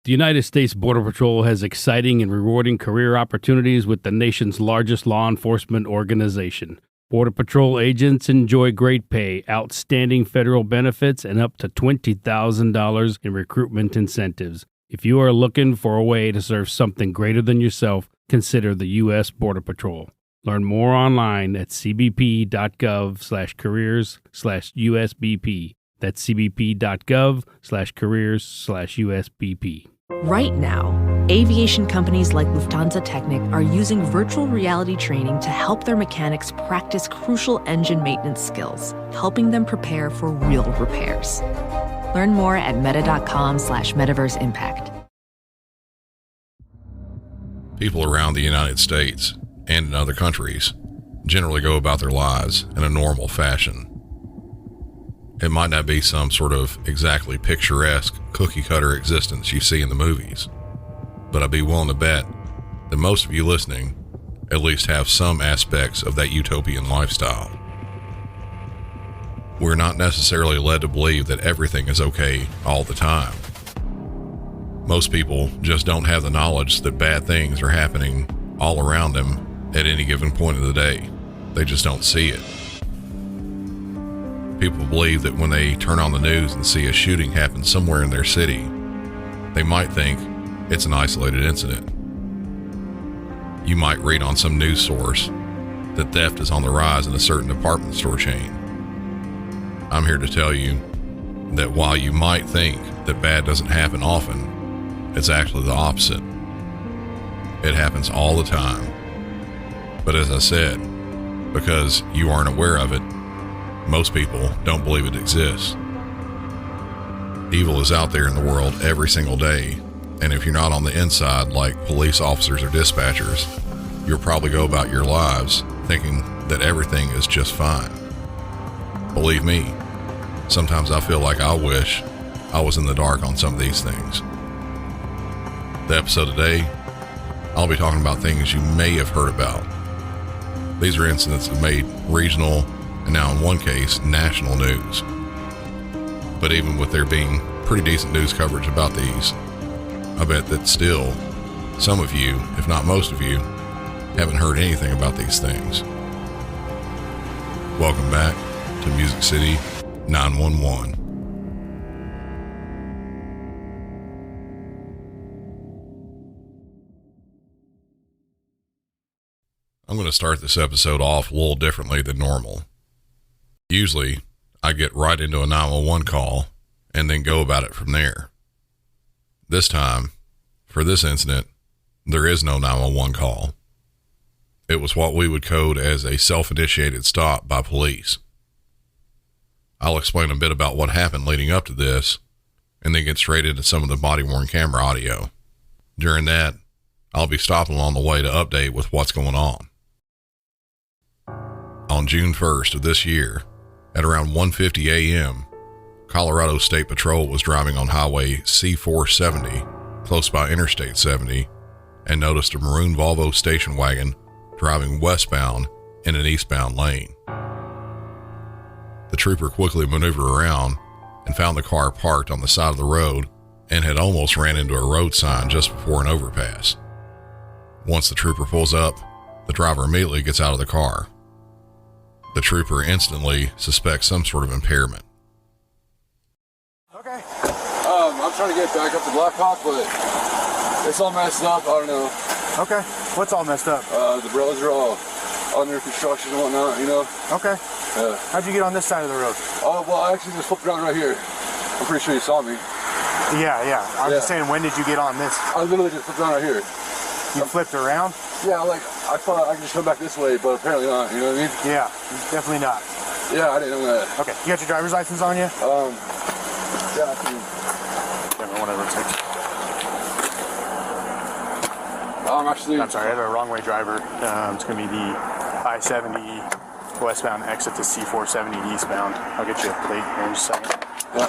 The United States Border Patrol has exciting and rewarding career opportunities with the nation's largest law enforcement organization. Border Patrol agents enjoy great pay, outstanding federal benefits, and up to $20,000 in recruitment incentives. If you are looking for a way to serve something greater than yourself, consider the U.S. Border Patrol. Learn more online at cbp.gov/careers/USBP. That's cbp.gov/careers/USBP. Right now, aviation companies like Lufthansa Technik are using virtual reality training to help their mechanics practice crucial engine maintenance skills, helping them prepare for real repairs. Learn more at meta.com/metaverseimpact. People around the United States and in other countries generally go about their lives in a normal fashion. It might not be some sort of exactly picturesque, cookie-cutter existence you see in the movies, but I'd be willing to bet that most of you listening at least have some aspects of that utopian lifestyle. We're not necessarily led to believe that everything is okay all the time. Most people just don't have the knowledge that bad things are happening all around them at any given point of the day. They just don't see it. People believe that when they turn on the news and see a shooting happen somewhere in their city, they might think it's an isolated incident. You might read on some news source that theft is on the rise in a certain department store chain. I'm here to tell you that while you might think that bad doesn't happen often, it's actually the opposite. It happens all the time. But as I said, because you aren't aware of it, most people don't believe it exists. Evil is out there in the world every single day, and if you're not on the inside like police officers or dispatchers, you'll probably go about your lives thinking that everything is just fine. Believe me, sometimes I feel like I wish I was in the dark on some of these things. The episode today, I'll be talking about things you may have heard about. These are incidents that made regional and now in one case, national news. But even with there being pretty decent news coverage about these, I bet that still some of you, if not most of you, haven't heard anything about these things. Welcome back to Music City 911. I'm going to start this episode off a little differently than normal. Usually, I get right into a 911 call and then go about it from there. This time, for this incident, there is no 911 call. It was what we would code as a self-initiated stop by police. I'll explain a bit about what happened leading up to this, and then get straight into some of the body-worn camera audio. During that, I'll be stopping along the way to update with what's going on. On June 1st of this year, at around 1:50 a.m., Colorado State Patrol was driving on Highway C470, close by Interstate 70, and noticed a maroon Volvo station wagon driving westbound in an eastbound lane. The trooper quickly maneuvered around and found the car parked on the side of the road and had almost ran into a road sign just before an overpass. Once the trooper pulls up, the driver immediately gets out of the car. The trooper instantly suspects some sort of impairment. Okay. I'm trying to get back up to Blackhawk, but it's all messed up. I don't know. Okay. What's all messed up? The roads are all under construction and whatnot, you know? Okay. Yeah. How'd you get on this side of the road? Oh, well, I actually just flipped around right here. I'm pretty sure you saw me. Yeah. I'm just saying, when did you get on this? I literally just flipped around right here. You flipped around? Yeah, like, I thought I could just come back this way, but apparently not, you know what I mean? Yeah, definitely not. Yeah, I didn't know that. Okay, you got your driver's license on you? Yeah, I can. Whatever it takes. I'm sorry, I have a wrong way driver. It's going to be the I-70 westbound exit to C470 eastbound. I'll get you a plate here in just a second. Yeah.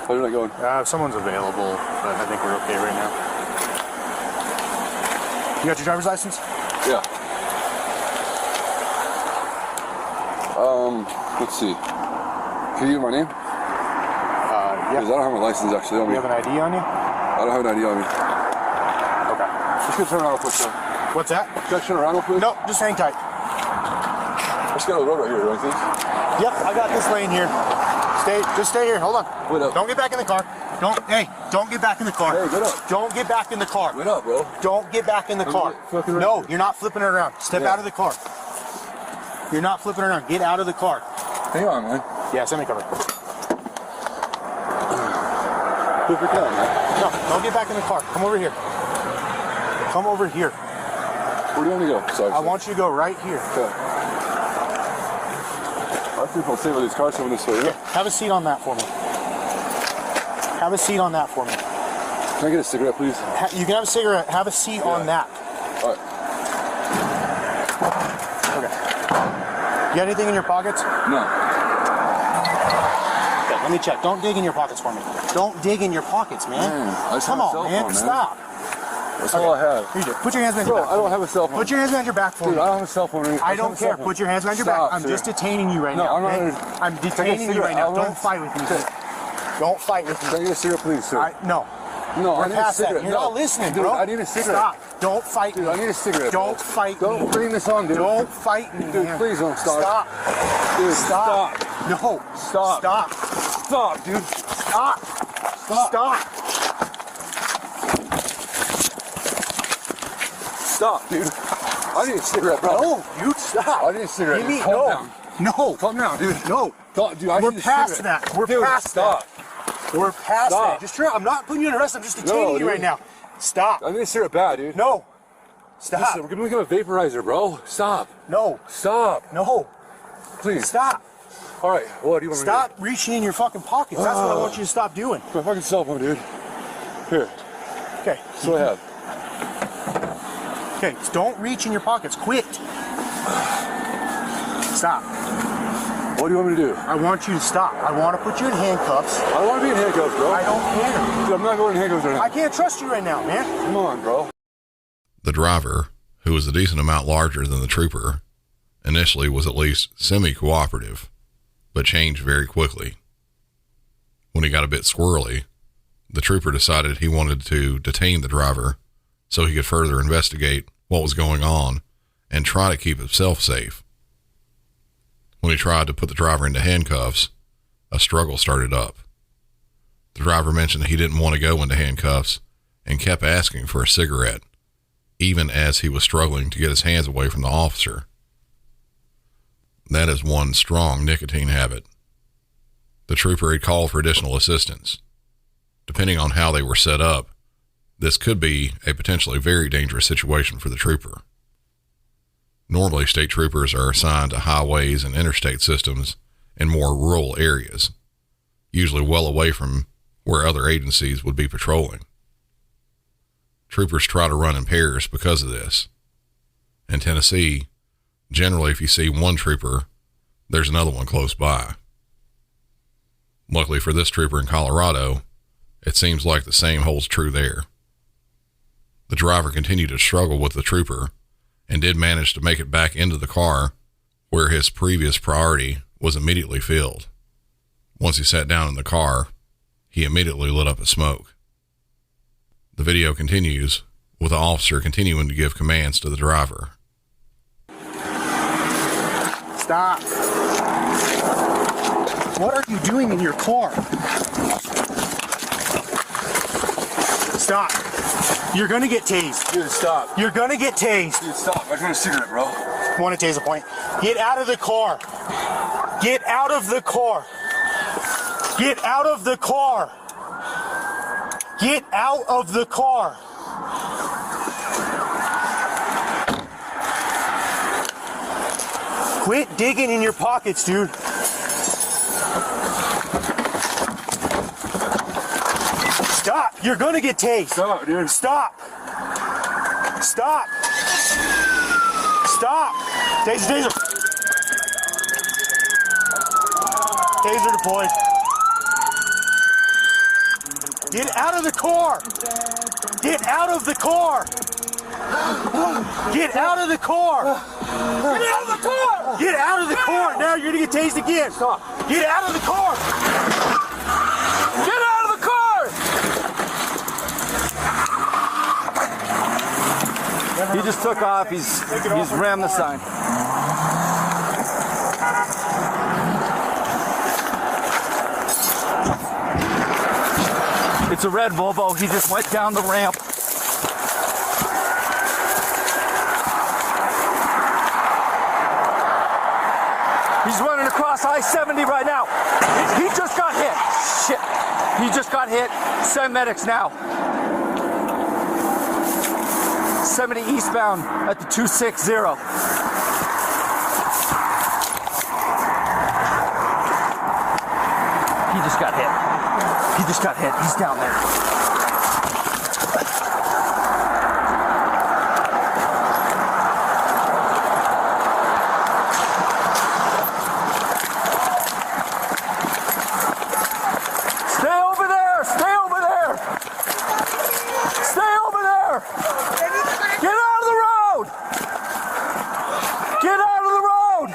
How's it going? Someone's available, but I think we're okay right now. You got your driver's license? Yeah. Let's see. Can you give my name? Because I don't have my license actually on me. You have an ID on you? I don't have an ID on me. Okay. Just gonna turn around real quick, though. What's that? Can I turn around real quick? No, just hang tight. Let's go to the road right here, don't you think? Yep, I got this lane here. Just stay here. Hold on. Wait up. Don't get back in the car. Don't get back in the car. Hey, get up. Don't get back in the car. Wait up, bro. Don't get back in the car. No, you're not flipping it around. Step out of the car. You're not flipping it around. Get out of the car. Hang on, man. Yeah, send me cover. Flip your car, man. No, don't get back in the car. Come over here. Come over here. Where do you want me to go? Sorry. I want you to go right here. Okay. I think I'll stay with these cars coming this way. Yeah. Have a seat on that for me. Have a seat on that for me. Can I get a cigarette, please? You can have a cigarette. Have a seat on that. All right. Okay. You got anything in your pockets? No. Okay, let me check. Don't dig in your pockets for me. Don't dig in your pockets, man. Come on, man. Stop. That's all I have. Here you go. Put your hands behind your back. I don't have a cell phone. Put your hands behind your back for me. Dude, I don't have a cell phone. I don't care. Put your hands behind your back. I'm just detaining you right now. I'm detaining you right now. Don't fight with me. Don't fight with me. Can I get a cigarette, please, sir? No. No, We're I need a past that. cigarette. You're No. not listening, Dude, bro. I need a cigarette. Stop. Don't fight me. Dude, I need a cigarette. Don't fight me. Don't bring this on, dude. Don't fight me, Dude, man. please don't stop. Stop. Dude, Stop. No. Stop. Stop. Stop, dude. Stop. Stop. Stop, dude. I need a cigarette, bro. No, dude, stop. I need a cigarette. Give me, Calm no. down. No. Calm down, dude. No. Dude, I We're need a past cigarette. that. We're Dude, past stop. that. We're past Stop. that. Just try. I'm not putting you in arrest. I'm just detaining you dude. right now. Stop. I need a cigarette bad, dude. No. Stop. Listen, we're gonna become a vaporizer, bro. Stop. No. Stop. No. Please. Stop. All right. What do you want me to Stop reaching in your fucking pockets. That's what I want you to stop doing. do? My fucking cell phone, dude. Here. Okay. That's what I have. Okay. Don't reach in your pockets. Quit. Stop. What do you want me to do? I want you to stop. I want to put you in handcuffs. I don't want to be in handcuffs, bro. I don't care. Dude, I'm not going in handcuffs right now. I can't trust you right now, man. Come on, bro. The driver, who was a decent amount larger than the trooper, initially was at least semi-cooperative, but changed very quickly. When he got a bit squirrely, the trooper decided he wanted to detain the driver so he could further investigate what was going on and try to keep himself safe. When he tried to put the driver into handcuffs, a struggle started up. The driver mentioned he didn't want to go into handcuffs and kept asking for a cigarette, even as he was struggling to get his hands away from the officer. That is one strong nicotine habit. The trooper had called for additional assistance. Depending on how they were set up, this could be a potentially very dangerous situation for the trooper. Normally, state troopers are assigned to highways and interstate systems in more rural areas, usually well away from where other agencies would be patrolling. Troopers try to run in pairs because of this. In Tennessee, generally if you see one trooper, there's another one close by. Luckily for this trooper in Colorado, it seems like the same holds true there. The driver continued to struggle with the trooper and did manage to make it back into the car where his previous priority was immediately filled. Once he sat down in the car, he immediately lit up a smoke. The video continues with the officer continuing to give commands to the driver. Stop. What are you doing in your car? Stop. You're gonna get tased. Dude, stop. You're gonna get tased. Dude, stop. I just want a cigarette, bro. Want to tase a point? Get out of the car. Get out of the car. Get out of the car. Get out of the car. Quit digging in your pockets, dude. Stop. You're gonna get tased. Stop, dude. Stop. Stop. Stop. Taser, taser. Taser deployed. Get out of the car. Get out of the car. Get out of the car. Get out of the car. Get out of the car. Now you're gonna get tased again. Stop. Get out of the car. Get He just took off. He's rammed the sign. It's a red Volvo. He just went down the ramp. He's running across I-70 right now. He just got hit. Shit. He just got hit. Send medics now. 70 eastbound at the 260. He just got hit. He just got hit. He's down there. Stay over there. Stay over there. Stay over there. Get out of the road. Get out of the road.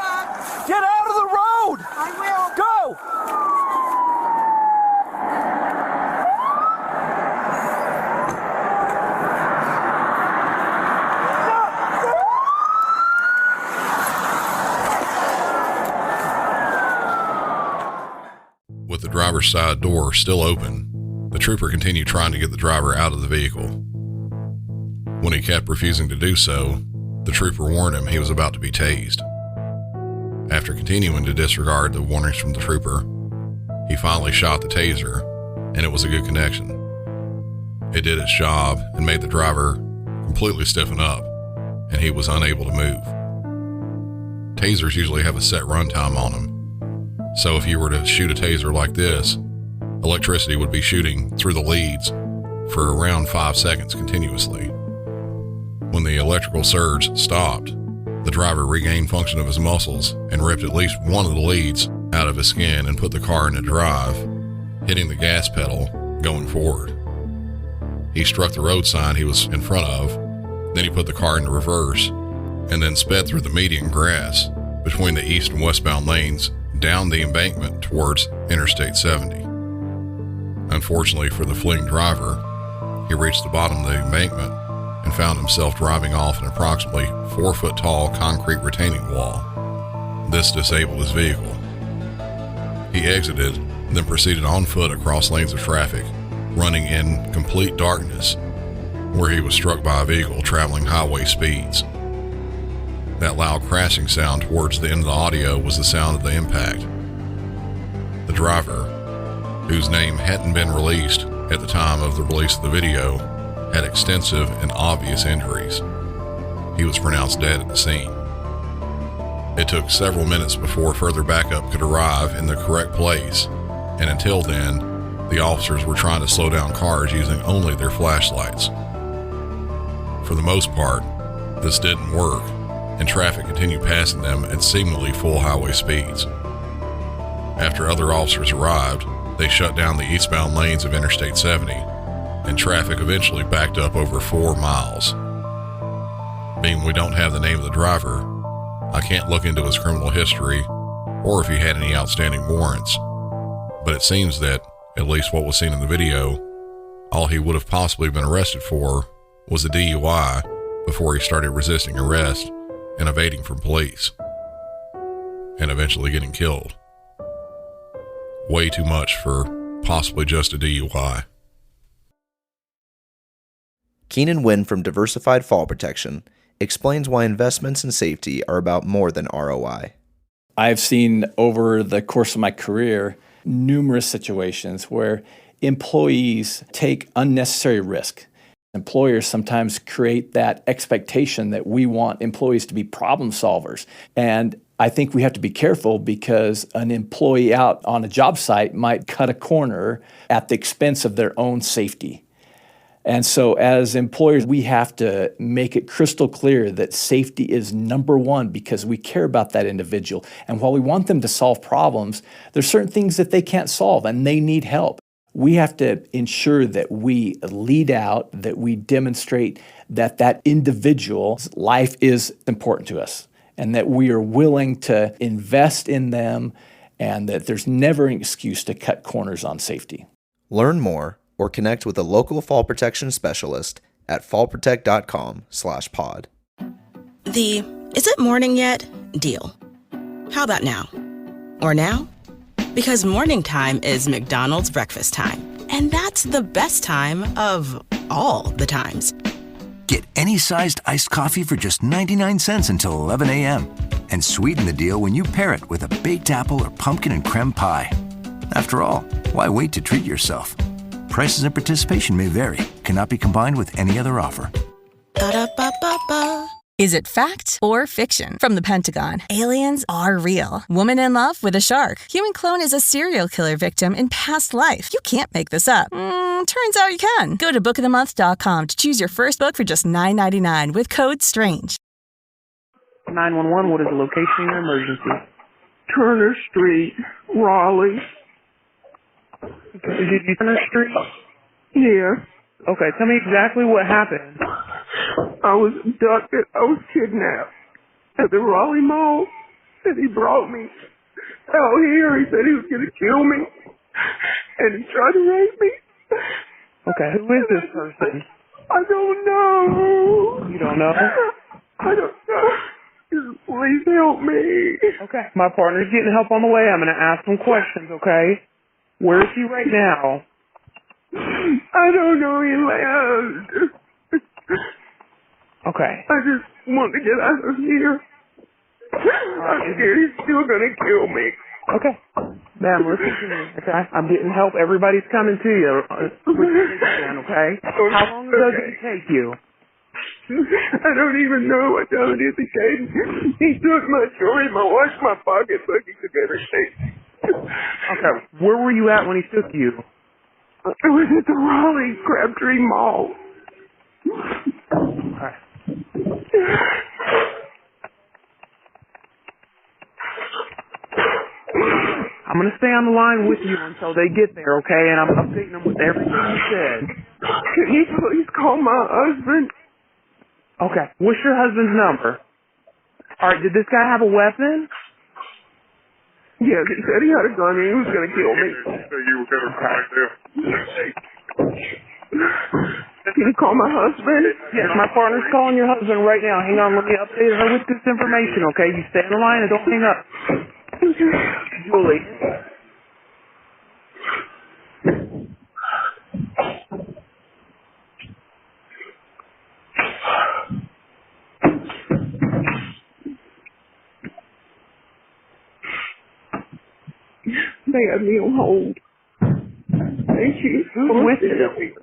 Get out of the road. I will. Go. With the driver's side door still open, the trooper continued trying to get the driver out of the vehicle. When he kept refusing to do so, the trooper warned him he was about to be tased. After continuing to disregard the warnings from the trooper, he finally shot the taser, and it was a good connection. It did its job and made the driver completely stiffen up, and he was unable to move. Tasers usually have a set runtime on them, so if you were to shoot a taser like this, electricity would be shooting through the leads for around 5 seconds continuously. When the electrical surge stopped, the driver regained function of his muscles and ripped at least one of the leads out of his skin and put the car into drive, hitting the gas pedal going forward. He struck the road sign he was in front of, then he put the car into reverse, and then sped through the median grass between the east and westbound lanes down the embankment towards Interstate 70. Unfortunately for the fleeing driver, he reached the bottom of the embankment and found himself driving off an approximately 4-foot tall concrete retaining wall. This disabled his vehicle. He exited, then proceeded on foot across lanes of traffic, running in complete darkness, where he was struck by a vehicle traveling highway speeds. That loud crashing sound towards the end of the audio was the sound of the impact. The driver, whose name hadn't been released at the time of the release of the video, had extensive and obvious injuries. He was pronounced dead at the scene. It took several minutes before further backup could arrive in the correct place, and until then, the officers were trying to slow down cars using only their flashlights. For the most part, this didn't work, and traffic continued passing them at seemingly full highway speeds. After other officers arrived, they shut down the eastbound lanes of Interstate 70, and traffic eventually backed up over 4 miles. Being we don't have the name of the driver, I can't look into his criminal history or if he had any outstanding warrants, but it seems that, at least what was seen in the video, all he would have possibly been arrested for was a DUI before he started resisting arrest and evading from police, and eventually getting killed. Way too much for possibly just a DUI. Keenan Wynn from Diversified Fall Protection explains why investments in safety are about more than ROI. I've seen over the course of my career numerous situations where employees take unnecessary risk. Employers sometimes create that expectation that we want employees to be problem solvers. And I think we have to be careful because an employee out on a job site might cut a corner at the expense of their own safety. And so as employers, we have to make it crystal clear that safety is number one because we care about that individual. And while we want them to solve problems, there's certain things that they can't solve and they need help. We have to ensure that we lead out, that we demonstrate that that individual's life is important to us and that we are willing to invest in them and that there's never an excuse to cut corners on safety. Learn more or connect with a local fall protection specialist at fallprotect.com/pod. The "is it morning yet?" deal. How about now? Or now? Because morning time is McDonald's breakfast time. And that's the best time of all the times. Get any sized iced coffee for just 99 cents until 11 a.m. And sweeten the deal when you pair it with a baked apple or pumpkin and creme pie. After all, why wait to treat yourself? Prices and participation may vary. Cannot be combined with any other offer. Ba-da-ba-ba-ba. Is it fact or fiction? From the Pentagon, aliens are real. Woman in love with a shark. Human clone is a serial killer victim in past life. You can't make this up. Turns out you can. Go to bookofthemonth.com to choose your first book for just $9.99 with code STRANGE. 911, what is the location of your emergency? Turner Street, Raleigh. Did you Turner Street? Yeah. Okay, tell me exactly what happened. I was abducted. I was kidnapped at the Raleigh Mall, and he brought me out here. He said he was going to kill me, and he tried to rape me. Okay, who is this person? I don't know. You don't know? I don't know. Please help me. Okay, my partner's getting help on the way. I'm going to ask some questions, okay? Where is he right now? I don't know. He left. Okay. I just want to get out of here. I'm scared he's still going to kill me. Okay. Ma'am, listen to me, okay? I'm getting help. Everybody's coming to you. Okay? How long ago did it take you? I don't even know what time it is he came. He took my jewelry, my watch, my pocketbook. He took everything. Okay. Where were you at when he took you? It was at the Raleigh Crabtree Mall. Okay. I'm going to stay on the line with you until they get there, okay? And I'm updating them with everything you said. Can you please call my husband? Okay. What's your husband's number? All right, did this guy have a weapon? Yes, he said he had a gun and he was going to kill me. Can you call my husband? Yes, my partner's calling your husband right now. Hang on, let me update her with this information, okay? You stay on the line and don't hang up. Julie. They had me on hold. Thank you. Who's with you?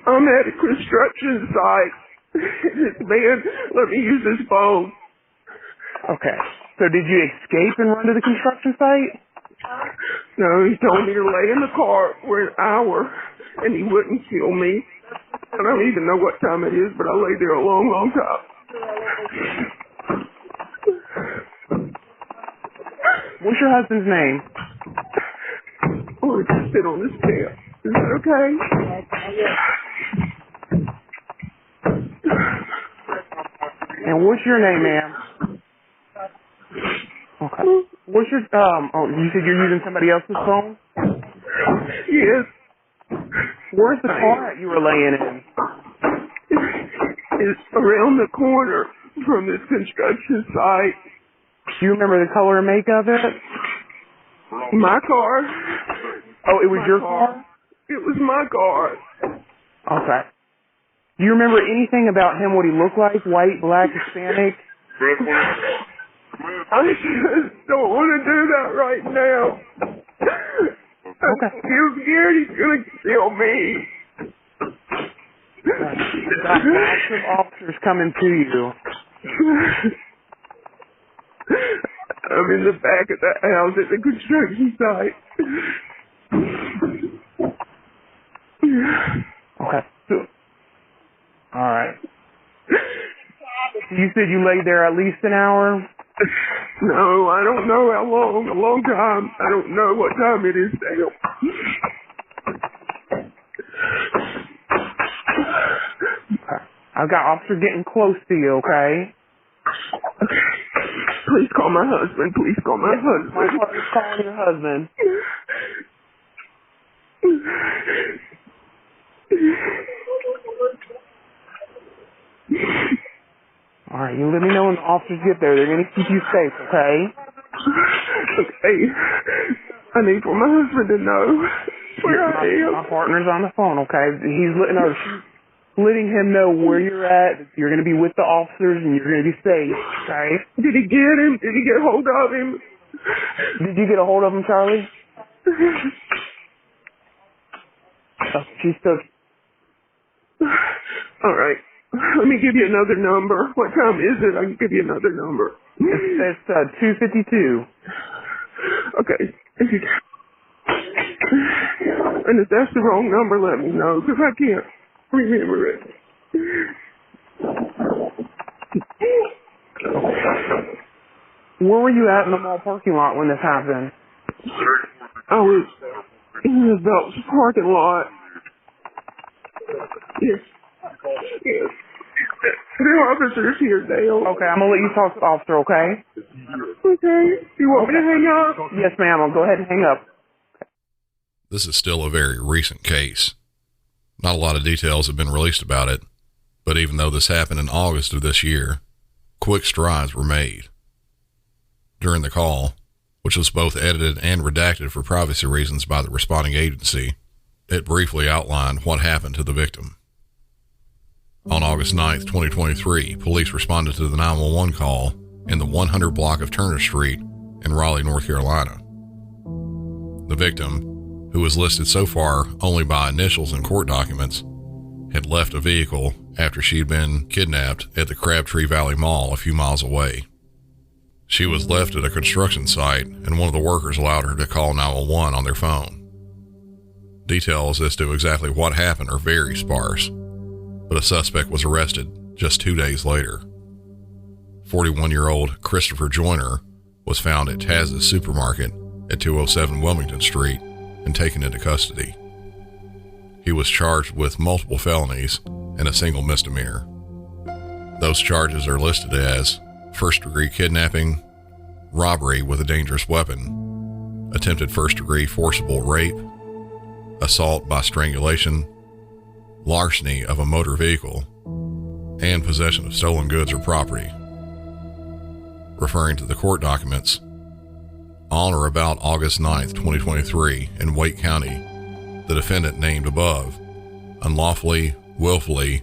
I'm at a construction site. This man let me use his phone. Okay. So did you escape and run to the construction site? No, he told me to lay in the car for an hour, and he wouldn't kill me. I don't even know what time it is, but I lay there a long, long time. What's your husband's name? Oh, he just sit on this chair. Is that okay? And what's your name, ma'am? Okay. What's your, you said you're using somebody else's phone? Yes. Where's the car that you were laying in? It's around the corner from this construction site. Do you remember the color and make of it? My car. Oh, it was your car? It was my car. Okay. Do you remember anything about him, what he looked like? White, black, Hispanic? I just don't want to do that right now. Okay. I'm scared he's going to kill me. Got lots of officers coming to you. I'm in the back of the house at the construction site. Okay. All right. You said you laid there at least an hour? No, I don't know how long. A long time. I don't know what time it is now. Okay. I've got officers getting close to you, okay? Please call my husband. Please call my husband. My partner's calling your husband. right, you let me know when the officers get there. They're going to keep you safe, okay? Okay. I need for my husband to know where I am. My partner's on the phone, okay? She's letting him know where you're at. You're going to be with the officers and you're going to be safe, okay? Did he get him? Did he get hold of him? Did you get a hold of him, Charlie? She's still... All right. Let me give you another number. What time is it? I can give you another number. It's 2:52. Okay. And if that's the wrong number, let me know, because I can't remember it. Where were you at in the mall parking lot when this happened? I was in the Belts parking lot. Yes. Yes. The officer's here, Dale. Okay, I'm going to let you talk to the officer, okay? Okay. You want me to hang up? Yes, ma'am. I'll go ahead and hang up. This is still a very recent case. Not a lot of details have been released about it, but even though this happened in August of this year, quick strides were made. During the call, which was both edited and redacted for privacy reasons by the responding agency, it briefly outlined what happened to the victim. On August 9th, 2023, police responded to the 911 call in the 100 block of Turner Street in Raleigh, North Carolina. The victim, who was listed so far only by initials in court documents, had left a vehicle after she'd been kidnapped at the Crabtree Valley Mall a few miles away. She was left at a construction site, and one of the workers allowed her to call 911 on their phone. Details as to exactly what happened are very sparse, but a suspect was arrested just 2 days later. 41-year-old Christopher Joyner was found at Taz's supermarket at 207 Wilmington Street and taken into custody. He was charged with multiple felonies and a single misdemeanor. Those charges are listed as first-degree kidnapping, robbery with a dangerous weapon, attempted first-degree forcible rape, assault by strangulation, larceny of a motor vehicle, and possession of stolen goods or property. Referring to the court documents, on or about August 9th, 2023, in Wake County, the defendant named above unlawfully, willfully,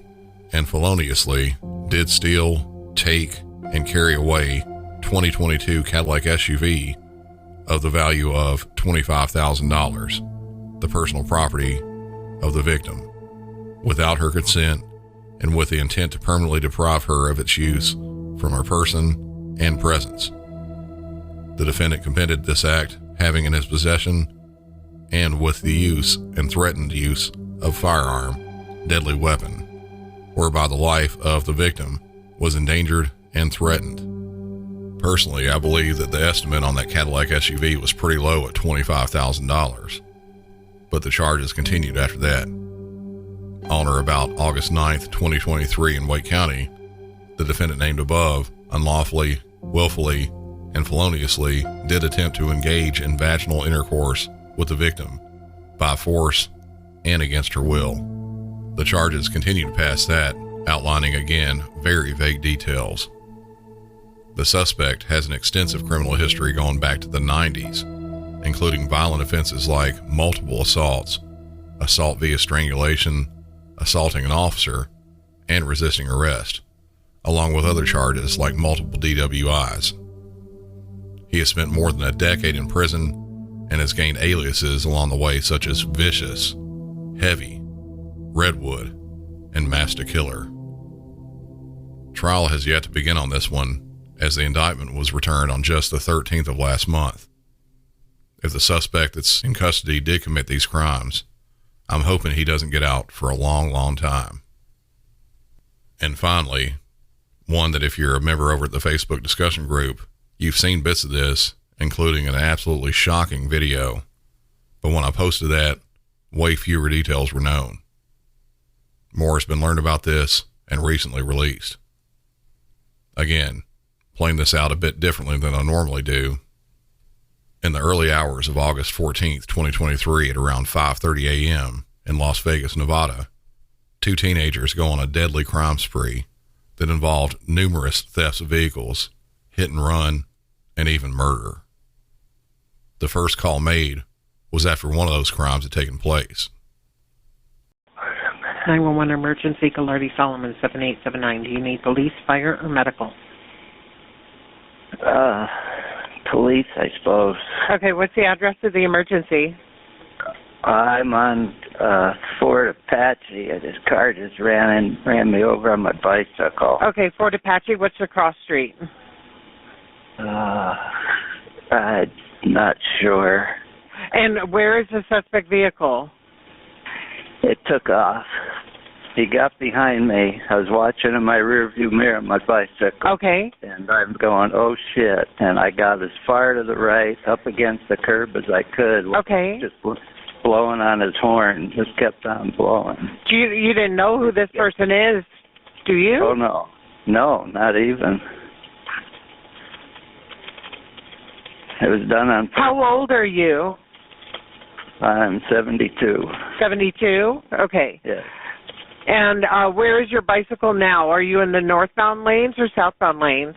and feloniously did steal, take, and carry away 2022 Cadillac SUV of the value of $25,000, the personal property of the victim, without her consent and with the intent to permanently deprive her of its use from her person and presence. The defendant committed this act having in his possession and with the use and threatened use of firearm, deadly weapon, whereby the life of the victim was endangered and threatened. Personally, I believe that the estimate on that Cadillac SUV was pretty low at $25,000, but the charges continued after that. On or about August 9th, 2023 in Wake County, the defendant named above unlawfully, willfully, and feloniously did attempt to engage in vaginal intercourse with the victim by force and against her will. The charges continued past that, outlining again very vague details. The suspect has an extensive criminal history going back to the 90s, including violent offenses like multiple assaults, assault via strangulation, assaulting an officer, and resisting arrest, along with other charges like multiple DWIs. He has spent more than a decade in prison and has gained aliases along the way such as Vicious, Heavy, Redwood, and Master Killer. Trial has yet to begin on this one, as the indictment was returned on just the 13th of last month. If the suspect that's in custody did commit these crimes, I'm hoping he doesn't get out for a long, long time. And finally, one that if you're a member over at the Facebook discussion group, you've seen bits of this, including an absolutely shocking video. But when I posted that, way fewer details were known. More has been learned about this and recently released. Again, playing this out a bit differently than I normally do. In the early hours of August 14th, 2023 at around 5:30 a.m. in Las Vegas, Nevada, two teenagers go on a deadly crime spree that involved numerous thefts of vehicles, hit and run, and even murder. The first call made was after one of those crimes had taken place. 911 emergency, Galardi Solomon 7879. Do you need police, fire, or medical? Police, I suppose. Okay, what's the address of the emergency? I'm on Fort Apache, and this car just ran me over on my bicycle. Okay, Fort Apache, what's the cross street? I'm not sure. And where is the suspect vehicle? It took off. He got behind me. I was watching in my rearview mirror on my bicycle. Okay. And I'm going, oh, shit. And I got as far to the right, up against the curb as I could. Okay. Just blowing on his horn. Just kept on blowing. You didn't know who this person is, do you? Oh, no. No, not even. It was done on purpose. How old are you? I'm 72. 72? Okay. Yes. And where is your bicycle now? Are you in the northbound lanes or southbound lanes?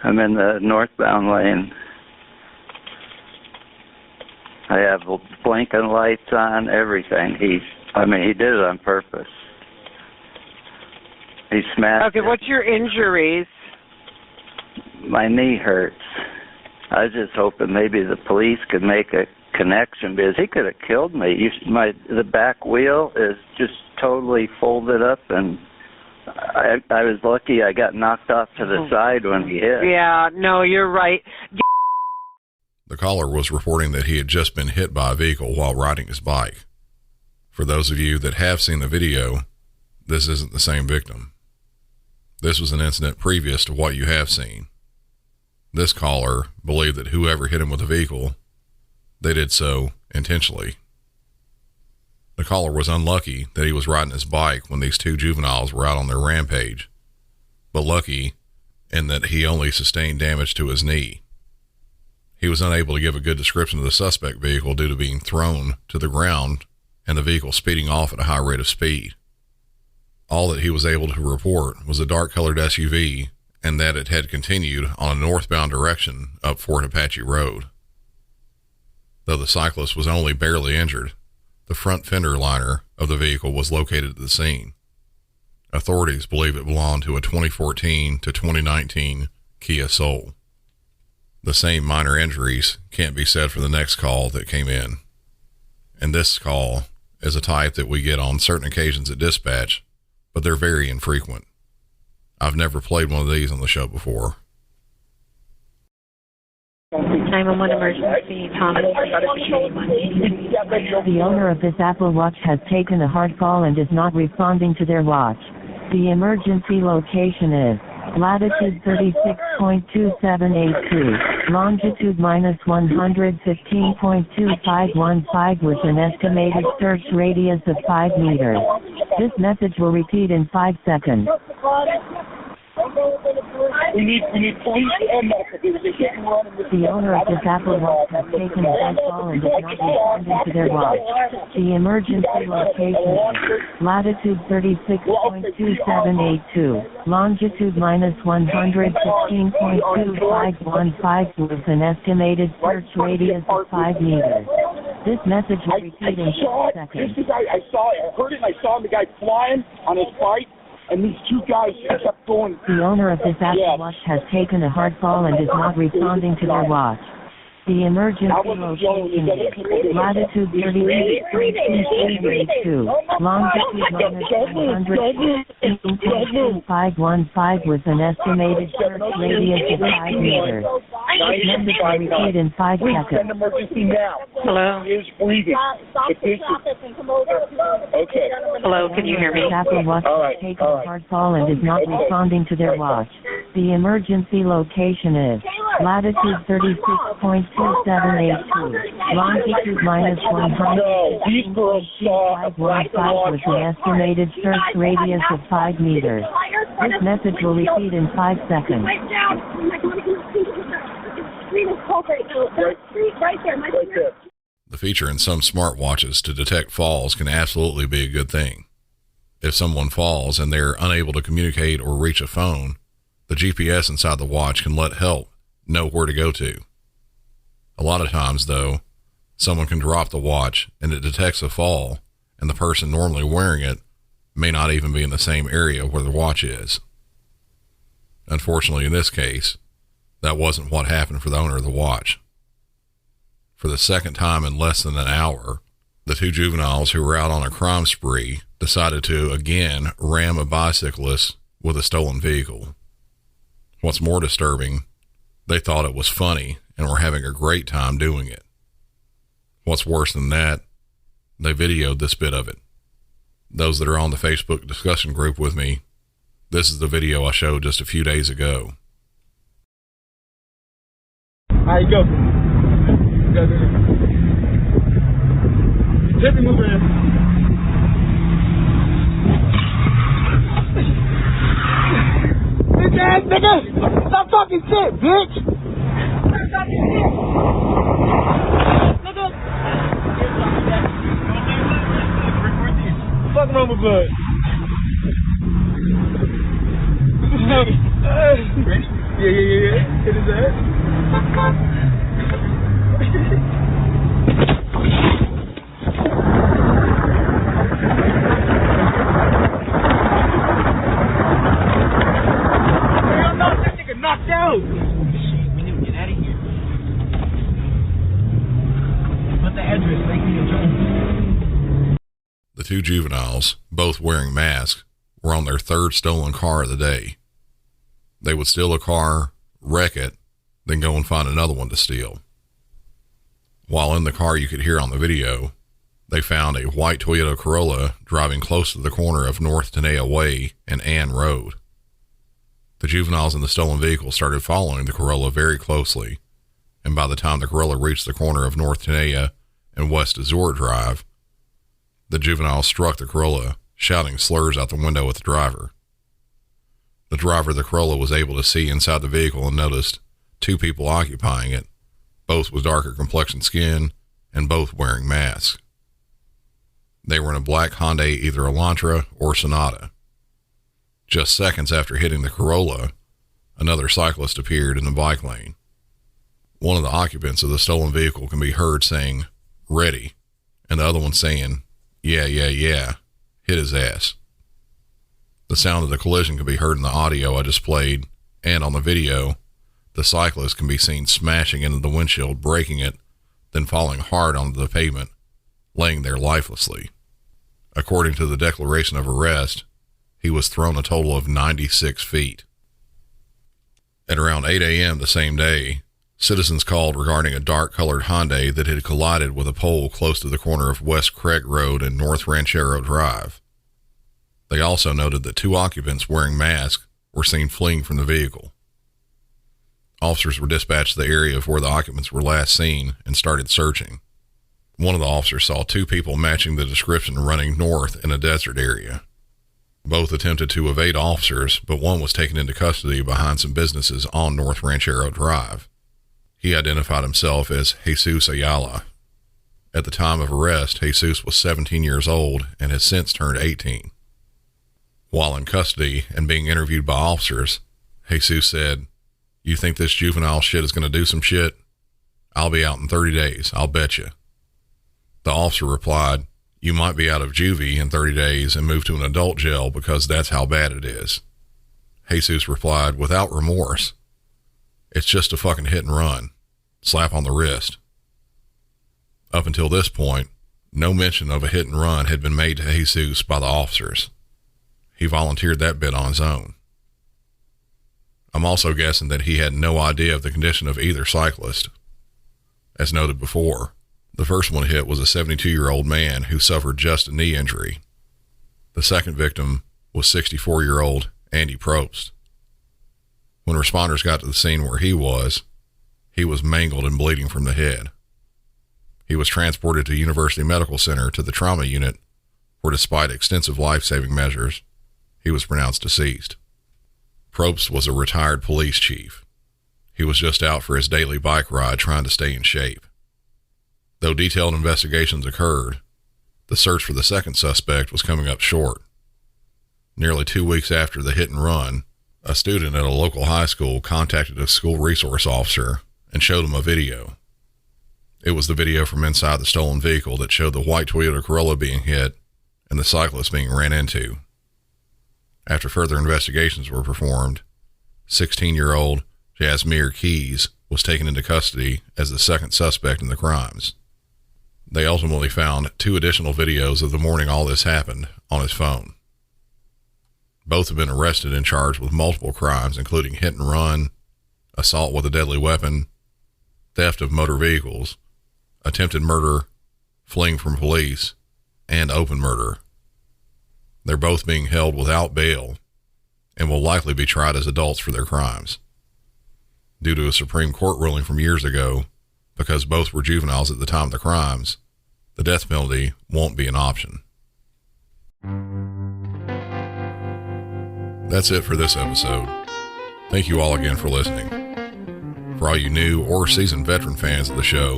I'm in the northbound lane. I have blinking lights on, everything. He did it on purpose. He smashed. Okay, what's your injuries? My knee hurts. I was just hoping maybe the police could make a connection, because he could have killed me. The back wheel is just totally folded up, and I was lucky I got knocked off to the side when he hit. Yeah, no, you're right. The caller was reporting that he had just been hit by a vehicle while riding his bike. For those of you that have seen the video, this isn't the same victim. This was an incident previous to what you have seen. This caller believed that whoever hit him with a vehicle, they did so intentionally. The caller was unlucky that he was riding his bike when these two juveniles were out on their rampage, but lucky in that he only sustained damage to his knee. He was unable to give a good description of the suspect vehicle due to being thrown to the ground and the vehicle speeding off at a high rate of speed. All that he was able to report was a dark-colored SUV and that it had continued on a northbound direction up Fort Apache Road. Though the cyclist was only barely injured, the front fender liner of the vehicle was located at the scene. Authorities believe it belonged to a 2014 to 2019 Kia Soul. The same minor injuries can't be said for the next call that came in. And this call is a type that we get on certain occasions at dispatch, but they're very infrequent. I've never played one of these on the show before. 911 emergency, Thomas. The owner of this Apple Watch has taken a hard fall and is not responding to their watch. The emergency location is latitude 36.2782, longitude -115.2515 with an estimated search radius of 5 meters. This message will repeat in 5 seconds. We need police and medical. The owner of this Apple Watch has taken a hard fall and is not responding to their watch. The emergency location is latitude 36.2782, longitude -115.2515 with an estimated search radius of 5 meters. This message will repeat in 6 seconds. I heard it, and I saw the guy flying on his bike. And these two guys kept going. The owner of this Apple Watch has taken a hard fall and is not responding to their watch. The emergency location is latitude 38.2782, longitude -115.2515 with an estimated search radius of 5 meters. This message will repeat in 5 seconds. Emergency now. Hello. He is breathing. Okay. Hello, can you hear me? This Apple Watch has taken a hard fall and is not responding to their watch. The emergency location is latitude 36.2782, longitude -115.2515 with an estimated search radius of 5 meters. This message will repeat in 5 seconds. The feature in some smartwatches to detect falls can absolutely be a good thing. If someone falls and they're unable to communicate or reach a phone, the GPS inside the watch can let help know where to go to. A lot of times, though, someone can drop the watch and it detects a fall, and the person normally wearing it may not even be in the same area where the watch is. Unfortunately, in this case, that wasn't what happened for the owner of the watch. For the second time in less than an hour, the two juveniles who were out on a crime spree decided to again ram a bicyclist with a stolen vehicle. What's more disturbing, they thought it was funny and were having a great time doing it. What's worse than that, they videoed this bit of it. Those that are on the Facebook discussion group with me, this is the video I showed just a few days ago. Alright, go. Let me move in. Bitch ass nigga! Stop talking shit, bitch! Stop talking shit! Nigga! Fuck wrong with blood? Ready? Yeah. Hit his ass. Knocked out! Shit, we need to get out of here. What's the address? Make me a joint. The two juveniles, both wearing masks, were on their third stolen car of the day. They would steal a car, wreck it, then go and find another one to steal. While in the car, you could hear on the video, they found a white Toyota Corolla driving close to the corner of North Tenaya Way and Ann Road. The juveniles in the stolen vehicle started following the Corolla very closely, and by the time the Corolla reached the corner of North Tenaya and West Azure Drive, the juveniles struck the Corolla, shouting slurs out the window at the driver. The driver of the Corolla was able to see inside the vehicle and noticed two people occupying it, both with darker complexion skin and both wearing masks. They were in a black Hyundai, either Elantra or Sonata. Just seconds after hitting the Corolla, another cyclist appeared in the bike lane. One of the occupants of the stolen vehicle can be heard saying, "Ready," and the other one saying, yeah, hit his ass. The sound of the collision can be heard in the audio I just played, and on the video, the cyclist can be seen smashing into the windshield, breaking it, then falling hard onto the pavement, laying there lifelessly. According to the declaration of arrest, he was thrown a total of 96 feet. At around 8 a.m. the same day, citizens called regarding a dark-colored Hyundai that had collided with a pole close to the corner of West Craig Road and North Ranchero Drive. They also noted that two occupants wearing masks were seen fleeing from the vehicle. Officers were dispatched to the area of where the occupants were last seen and started searching. One of the officers saw two people matching the description running north in a desert area. Both attempted to evade officers, but one was taken into custody behind some businesses on North Ranchero Drive. He identified himself as Jesus Ayala. At the time of arrest, Jesus was 17 years old and has since turned 18. While in custody and being interviewed by officers, Jesus said, "You think this juvenile shit is going to do some shit? I'll be out in 30 days, I'll bet you." The officer replied, "You might be out of juvie in 30 days and move to an adult jail because that's how bad it is." Jesus replied without remorse, "It's just a fucking hit and run. Slap on the wrist." Up until this point, no mention of a hit and run had been made to Jesus by the officers. He volunteered that bit on his own. I'm also guessing that he had no idea of the condition of either cyclist. As noted before, the first one hit was a 72-year-old man who suffered just a knee injury. The second victim was 64-year-old Andy Probst. When responders got to the scene where he was mangled and bleeding from the head. He was transported to University Medical Center to the trauma unit, where despite extensive life-saving measures, he was pronounced deceased. Probst was a retired police chief. He was just out for his daily bike ride trying to stay in shape. Though detailed investigations occurred, the search for the second suspect was coming up short. Nearly 2 weeks after the hit and run, a student at a local high school contacted a school resource officer and showed him a video. It was the video from inside the stolen vehicle that showed the white Toyota Corolla being hit and the cyclist being ran into. After further investigations were performed, 16-year-old Jasmine Keys was taken into custody as the second suspect in the crimes. They ultimately found 2 additional videos of the morning all this happened on his phone. Both have been arrested and charged with multiple crimes, including hit and run, assault with a deadly weapon, theft of motor vehicles, attempted murder, fleeing from police, and open murder. They're both being held without bail and will likely be tried as adults for their crimes. Due to a Supreme Court ruling from years ago, because both were juveniles at the time of the crimes, the death penalty won't be an option. That's it for this episode. Thank you all again for listening. For all you new or seasoned veteran fans of the show,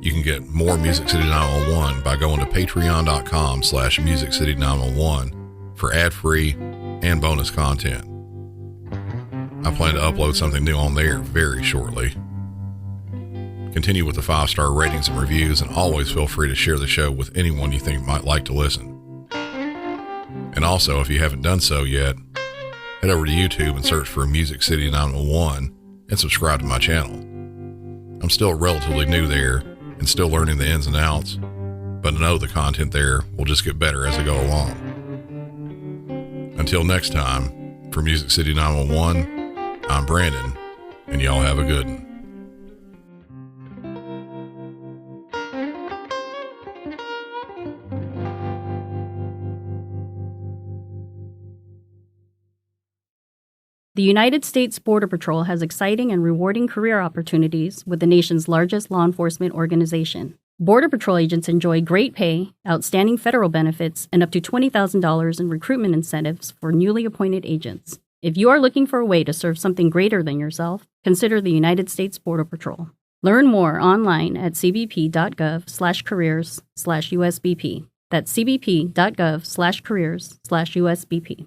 you can get more Music City 911 by going to patreon.com/MusicCity911 for ad-free and bonus content. I plan to upload something new on there very shortly. Continue with the 5-star ratings and reviews, and always feel free to share the show with anyone you think might like to listen. And also, if you haven't done so yet, head over to YouTube and search for Music City 911 and subscribe to my channel. I'm still relatively new there and still learning the ins and outs, but I know the content there will just get better as I go along. Until next time, for Music City 911, I'm Brandon, and y'all have a good one. The United States Border Patrol has exciting and rewarding career opportunities with the nation's largest law enforcement organization. Border Patrol agents enjoy great pay, outstanding federal benefits, and up to $20,000 in recruitment incentives for newly appointed agents. If you are looking for a way to serve something greater than yourself, consider the United States Border Patrol. Learn more online at cbp.gov/careers/USBP. That's cbp.gov/careers/USBP.